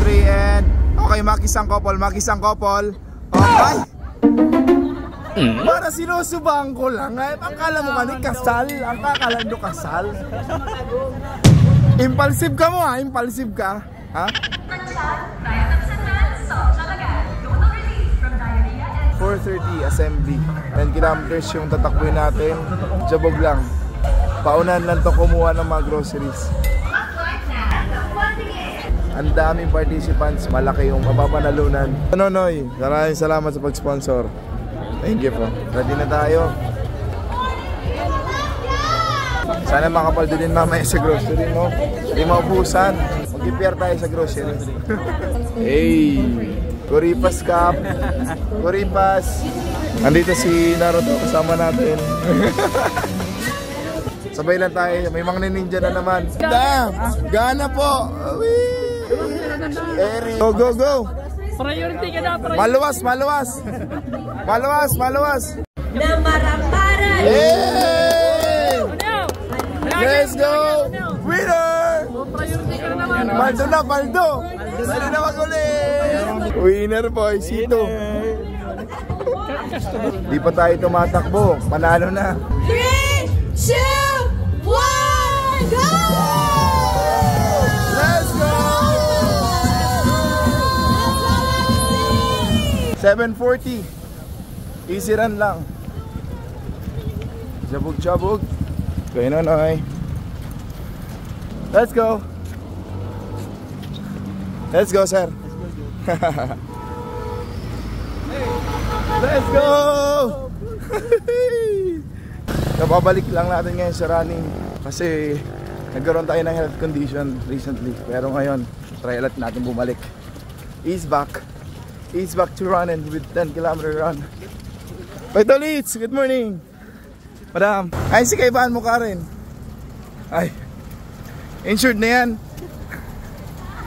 3 and okay, makisang couple, makisang couple. Okay. Para sinusubang ko lang. Akala mo ka ni kasal. Ang akala mo kasal. Impulsive ka mo ha, impulsive ka. Ha? 4:30 assembly. 10 kilometers yung tatakbuhin natin. Jabog lang. Paunahan lang to kumuha ng mga groceries. Ang daming participants, malaki yung mapapanalunan. Nonoy, maraming salamat sa pag-sponsor. Thank you po. Ready na tayo. Sana makapaldo din mamaya sa grocery, no? Hindi maubusan. Mag-prepare tayo sa grocery. Hey! Kuripas Cup! Kuripas! Andito si Naruto kasama natin. Sabay lang tayo. May mga ninja na naman. Gana po! Go, go, go! Priority ka na, priority. Maluwas, maluwas! Maluwas, maluwas! Na marapara! Hey! Let's go! Winner! Priority ka na naman. Paldo na, paldo! Paldo na magulit! Winner boy, sito! Di pa tayo tumatakbo, panalo na! 3, 2, 1, go! 7:40. Easy run lang. Jabog-jabog. Okay, Nonoy. Let's go. Let's go, sir. Let's go. Napabalik lang natin ngayon sa running kasi nagkaroon tayo ng health condition recently. Pero ngayon, try ulit natin bumalik. Ease back. He's back to running with 10-kilometer run. Vital Leeds, good morning. Madam, ay si kaibahan mo ka rin. Ay, insured na yan.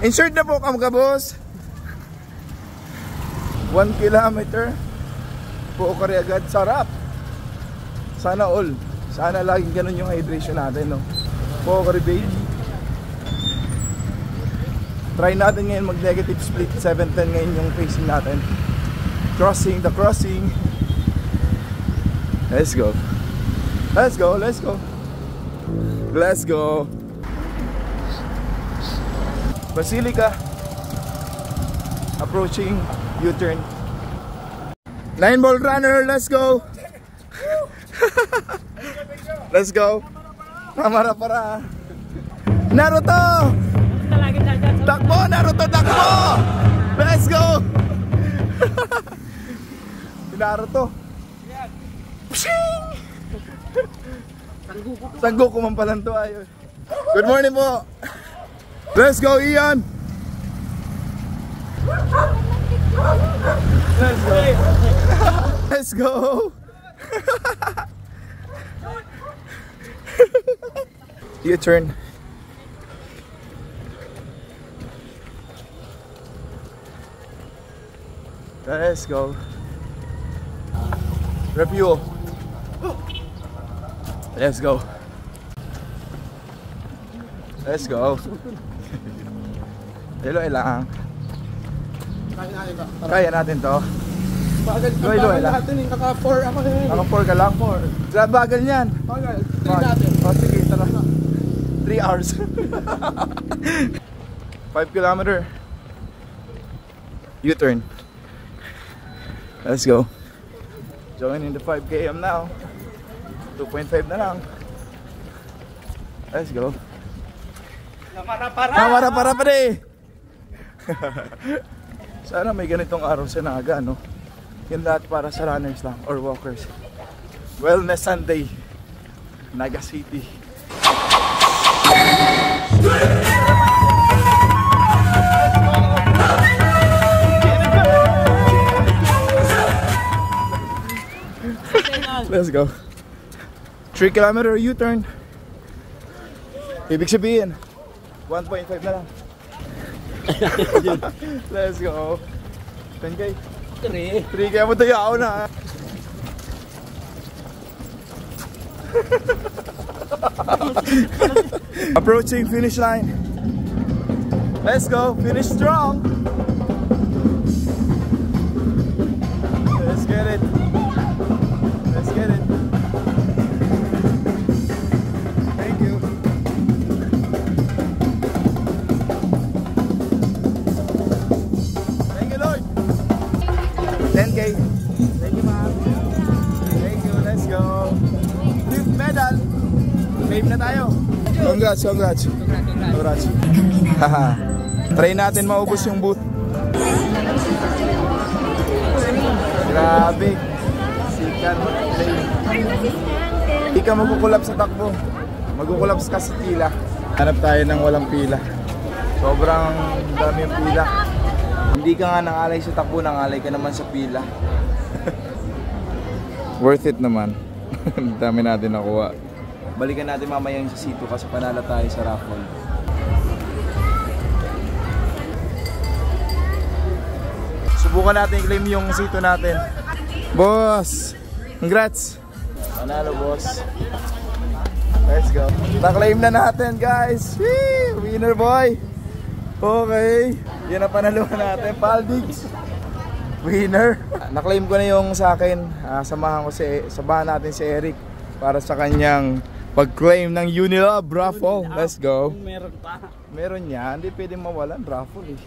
Insured na po ka boss. 1 kilometer. Po ka rin agad, sarap. Sana all. Sana laging ganun yung hydration natin, no? Po ka rin baby. Try natin ngayon mag-negative split 7:10 ngayon yung pacing natin. Crossing, the crossing. Let's go. Let's go, let's go. Let's go. Basilica. Approaching U-turn. 9-ball runner, let's go. Let's go. Namara para. Naruto! Takbo, Naruto, takbo! Let's go! Naruto. Sangguko man palang to ayo. Good morning po. Let's go, Ian. Let's go. Let's go. U-turn. Let's go. Refuel. Let's go. Let's go. Hello lang. Kaya natin to. Bagal ka Loy, ba natin yung kaka-4 ako eh. Naka-4 ka lang? 4. Grabe bagal niyan. Bagal. 3 natin. O sige, tara. 3 hours. 5 kilometer. U-turn. Let's go. Join in the 5 km now. 2.5 na lang. Let's go. Namara para pa rin. Sana may ganitong araw sa Naga, no? Yan lahat para sa runners lang or walkers. Wellness Sunday, Naga City. Let's go. 3 kilometer U-turn. Ibig sabihin 1.5 na lang. Let's go. 10K. 3K mo tayo ako na. Approaching finish line. Let's go, finish strong. Let's get it. Let's get it. Thank you. Thank you, Lord. 10K. Thank you, ma'am. Thank you, let's go. Fifth medal. Fame na tayo. Congrats, congrats. Congrats. Haha. Try natin maubos yung booth. Grabe. Sikat. Hindi ka magkukulap sa takbo. Magkukulap ka sa pila. Hanap tayo ng walang pila. Sobrang dami yung pila. Hindi ka nga nangalay sa takbo, nangalay ka naman sa pila. Worth it naman. Dami natin nakuha. Balikan natin mamaya yung sa sito kasi panalo tayo sa raffle. Subukan natin i-claim yung sito natin. Boss! Congrats! Panalo, boss. Let's go. Na-claim na natin, guys. Whee! Winner, boy! Okay. Yan ang panaluhan natin. Paldigs! Winner! Na-claim ko na yung sa akin. Samahan natin si Eric para sa kanyang pag-claim ng Unilab raffle. Let's go. Meron pa. Meron yan. Hindi pwedeng mawalan raffle eh.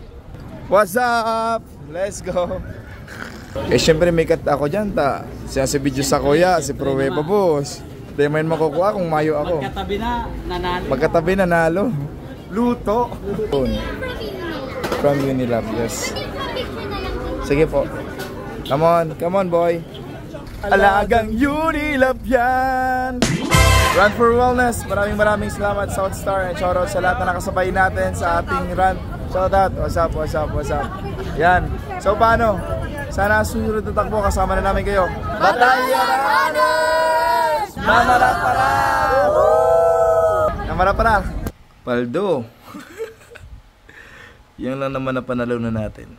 What's up? Let's go. Eh syempre may cut ako dyan ta. Siya si video sa kuya, si Prowe pa boss. Hindi man makukuha kung mayo ako. Magkatabi na, nanalo. Magkatabi nanalo. Luto. From Unilab, yes. Sige po. Come on boy. Alagang Unilab yan. Run for Wellness. Maraming salamat Southstar and shoutout sa lahat na nakasabay natin sa ating run. Shoutout. What's up? Yan. So paano? Sana susunod na takbo kasama na namin kayo. Batalya Runners! Namarapara! Namarapara! Paldo. Yan lang naman na panalo na natin.